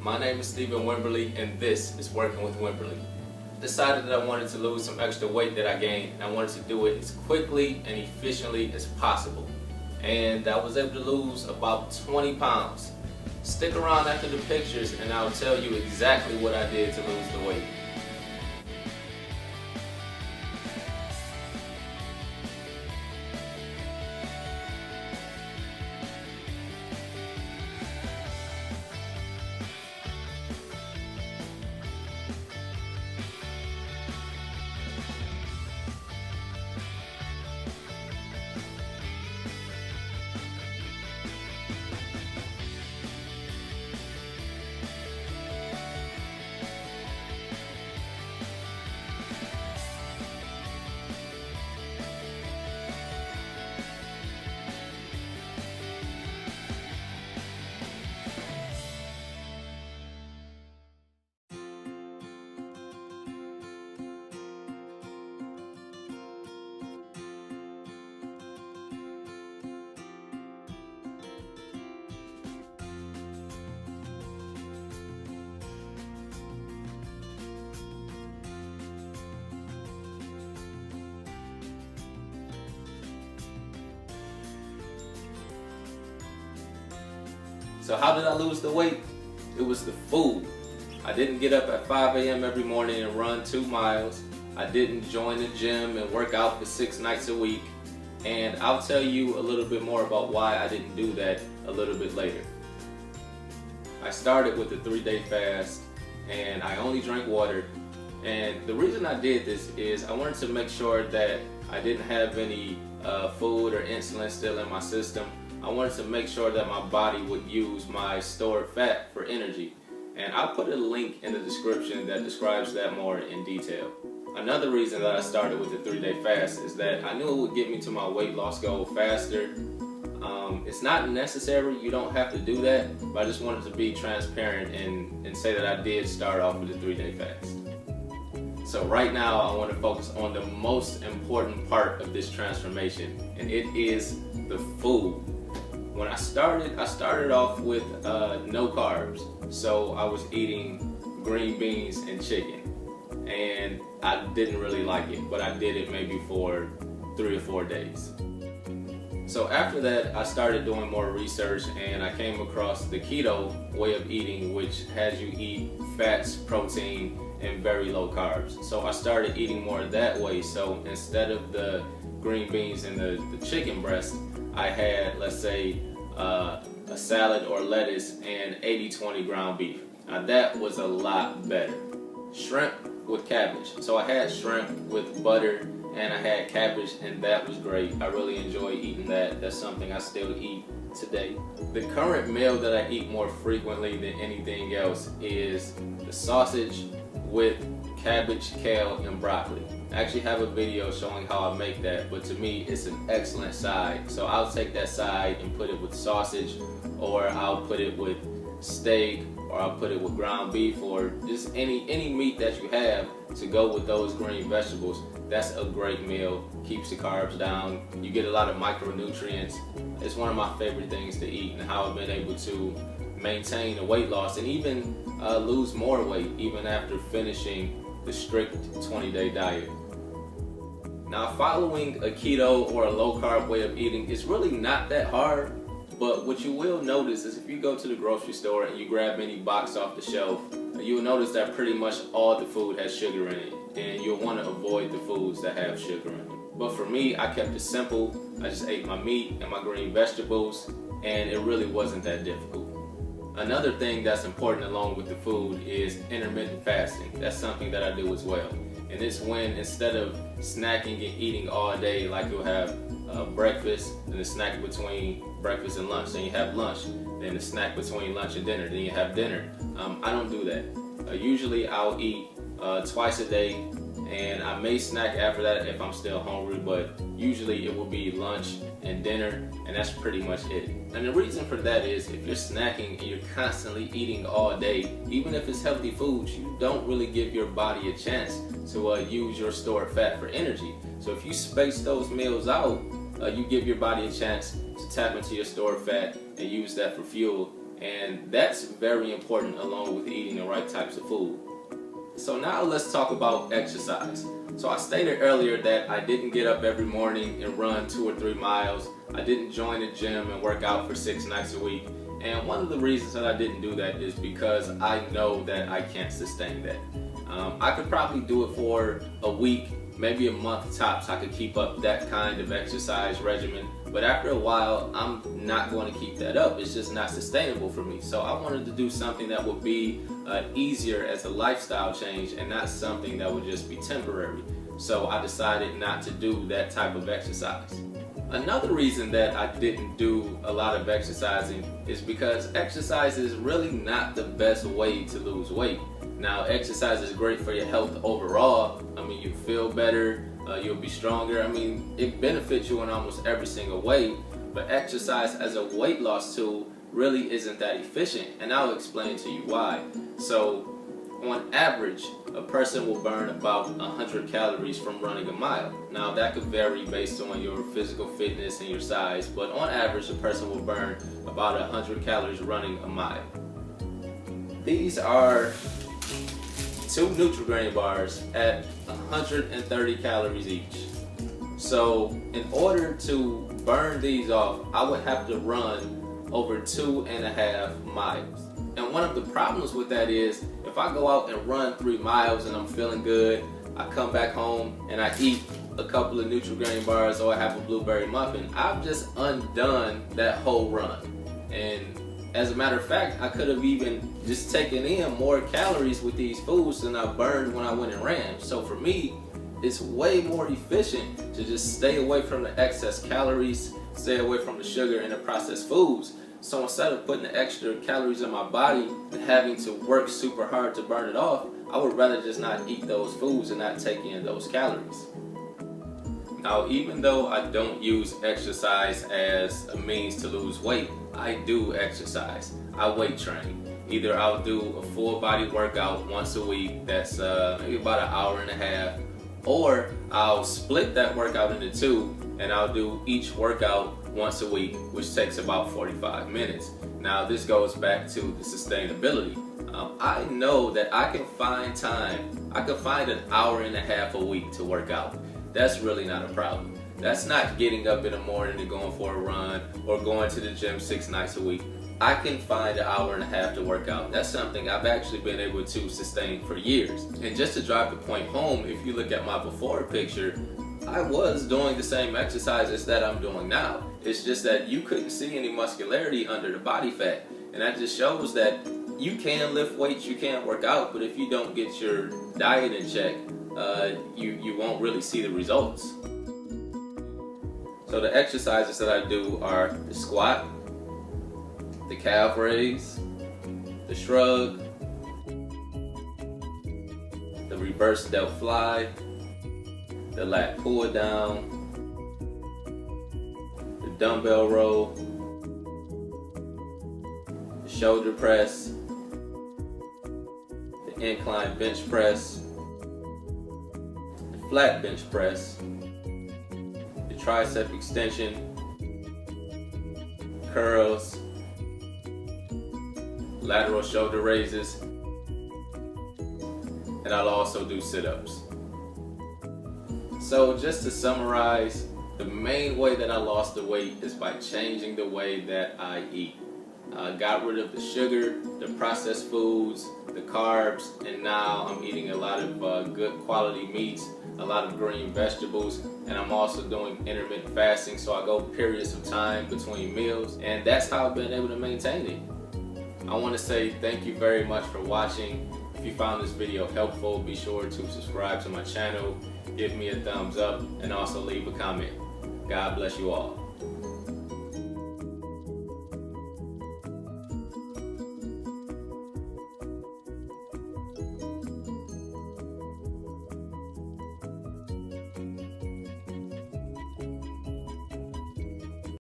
My name is Wimberley, and this is Working with Wimberley. Decided that I wanted to lose some extra weight that I gained, and I wanted to do it as quickly and efficiently as possible. And I was able to lose about 20 pounds. Stick around after the pictures and I'll tell you exactly what I did to lose the weight. So how did I lose the weight? It was the food. I didn't get up at 5 a.m. every morning and run 2 miles. I didn't join the gym and work out for 6 nights a week. And I'll tell you a little bit more about why I didn't do that a little bit later. I started with a 3-day fast and I only drank water. And the reason I did this is I wanted to make sure that I didn't have any food or insulin still in my system. I wanted to make sure that my body would use my stored fat for energy. And I'll put a link in the description that describes that more in detail. Another reason that I started with the 3-day fast is that I knew it would get me to my weight loss goal faster. It's not necessary, you don't have to do that, but I just wanted to be transparent and say that I did start off with a 3-day fast. So right now I want to focus on the most important part of this transformation, and it is the food. When I started off with no carbs. So I was eating green beans and chicken. And I didn't really like it, but I did it maybe for 3 or 4 days. So after that, I started doing more research and I came across the keto way of eating, which has you eat fats, protein, and very low carbs. So I started eating more that way. So instead of the green beans and the chicken breast, I had, let's say, a salad or lettuce and 80-20 ground beef. Now that was a lot better. Shrimp with cabbage. So I had shrimp with butter and I had cabbage, and that was great. I really enjoy eating that. That's something I still eat today. The current meal that I eat more frequently than anything else is the sausage with cabbage, kale, and broccoli. I actually have a video showing how I make that, but to me it's an excellent side. So I'll take that side and put it with sausage, or I'll put it with steak, or I'll put it with ground beef, or just any meat that you have to go with those green vegetables. That's a great meal. Keeps the carbs down. You get a lot of micronutrients. It's one of my favorite things to eat, and how I've been able to maintain the weight loss and even lose more weight even after finishing the strict 20-day diet. Now, following a keto or a low carb way of eating is really not that hard, but what you will notice is if you go to the grocery store and you grab any box off the shelf, you'll notice that pretty much all the food has sugar in it, and you'll want to avoid the foods that have sugar in it. But for me, I kept it simple. I just ate my meat and my green vegetables, and it really wasn't that difficult. Another thing that's important along with the food is intermittent fasting. That's something that I do as well. And it's when, instead of snacking and eating all day, like you'll have breakfast and a snack between breakfast and lunch, then you have lunch, then a snack between lunch and dinner, then you have dinner. I don't do that. Usually I'll eat twice a day, and I may snack after that if I'm still hungry, but usually it will be lunch and dinner, and that's pretty much it. And the reason for that is if you're snacking and you're constantly eating all day, even if it's healthy foods, you don't really give your body a chance to use your stored fat for energy. So if you space those meals out, you give your body a chance to tap into your stored fat and use that for fuel And that's very important along with eating the right types of food. So now let's talk about exercise. So I stated earlier that I didn't get up every morning and run 2 or 3 miles. I didn't join the gym and work out for 6 nights a week. And one of the reasons that I didn't do that is because I know that I can't sustain that. I could probably do it for a week, maybe a month tops. I could keep up that kind of exercise regimen, but after a while I'm not going to keep that up. It's just not sustainable for me. So I wanted to do something that would be easier as a lifestyle change and not something that would just be temporary. So I decided not to do that type of exercise. Another reason that I didn't do a lot of exercising is because exercise is really not the best way to lose weight. Now, exercise is great for your health overall. I mean, you feel better, you'll be stronger. I mean, it benefits you in almost every single way, but exercise as a weight loss tool really isn't that efficient, and I'll explain to you why. So, on average, a person will burn about 100 calories from running a mile. Now, that could vary based on your physical fitness and your size, but on average, a person will burn about 100 calories running a mile. These are 2 Nutri-Grain bars at 130 calories each. So in order to burn these off, I would have to run over 2.5 miles. And one of the problems with that is if I go out and run 3 miles and I'm feeling good, I come back home and I eat a couple of Nutri-Grain bars or I have a blueberry muffin, I've just undone that whole run. And as a matter of fact, I could have even just taken in more calories with these foods than I burned when I went and ran. So for me, it's way more efficient to just stay away from the excess calories, stay away from the sugar and the processed foods. So instead of putting the extra calories in my body and having to work super hard to burn it off, I would rather just not eat those foods and not take in those calories. Now, even though I don't use exercise as a means to lose weight, I do exercise. I weight train. Either I'll do a full body workout once a week that's maybe about 1.5 hours, or I'll split that workout into 2 and I'll do each workout once a week, which takes about 45 minutes. Now, this goes back to the sustainability. I know that I can find time. I can find 1.5 hours a week to work out. That's really not a problem. That's not getting up in the morning and going for a run or going to the gym 6 nights a week. I can find 1.5 hours to work out. That's something I've actually been able to sustain for years. And just to drive the point home, if you look at my before picture, I was doing the same exercises that I'm doing now. It's just that you couldn't see any muscularity under the body fat. And that just shows that you can lift weights, you can work out, but if you don't get your diet in check, you won't really see the results. So the exercises that I do are the squat, the calf raise, the shrug, the reverse delt fly, the lat pull down, the dumbbell row, the shoulder press, the incline bench press, the flat bench press, the tricep extension, curls, lateral shoulder raises, and I'll also do sit-ups. So just to summarize, the main way that I lost the weight is by changing the way that I eat. Got rid of the sugar, the processed foods, the carbs, and now I'm eating a lot of good quality meats, a lot of green vegetables, and I'm also doing intermittent fasting, so I go periods of time between meals, and that's how I've been able to maintain it. I want to say thank you very much for watching. If you found this video helpful, be sure to subscribe to my channel, give me a thumbs up, and also leave a comment. God bless you all.